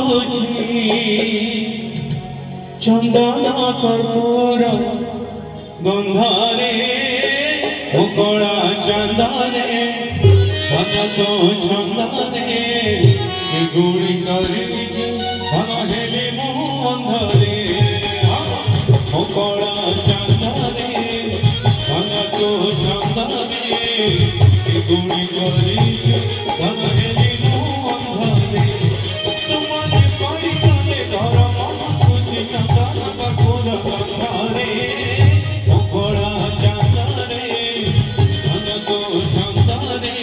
বুঝি চন্দন কর্পূর গন্ধারে মুকড়া চন্দনে মন তো ছন্দনে গুড়ি করিছু ধন হেলি মু অন্ধরে মুকড়া চন্দনে মন তো ছন্দনে গুড়ি করিছু ধন হেলি মু অন্ধরে তোমারে পাই কালে ঘর মন বুঝি চন্দন কর্পূর গন্ধারে মুকড়া চন্দনে মন তো ছন্দনে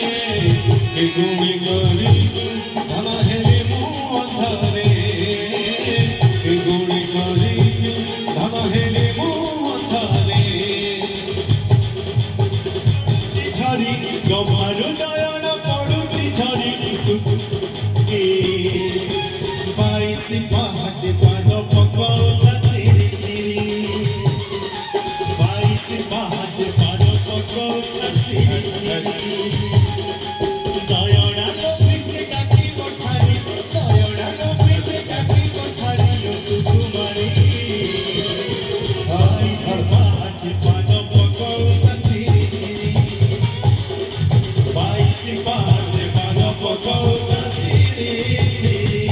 গুড়ি করিছু ধন হেলি মু অন্ধরে গুড়ি করিছু ধন হেলি মু অন্ধরে ঝরি গমারু নয়ন পড়ুছি ঝরি সুখে বাইশি পাঁচে পাদ পকৌলা তেরে তেরে বাইশি পাঁচে পাদ পকৌলা তেরে তেরে দয়ড়া লোভিসে ডাকি কোঠারি দয়ড়া লোভিসে ডাকি কোঠারি সুকুমারী বাইশি পাঁচে পাদ পকৌলা তেরে তেরে বাইশি পাঁচে পাদ পকৌলা তেরে তেরে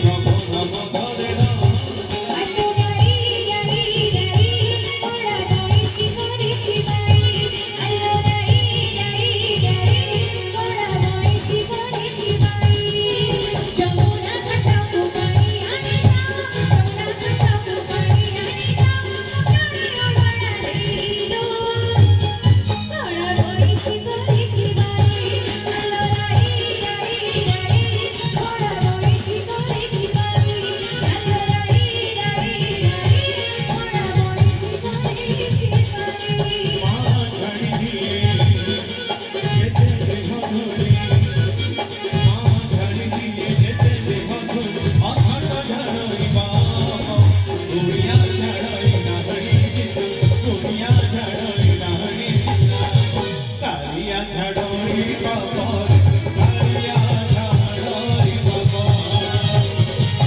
Prabhu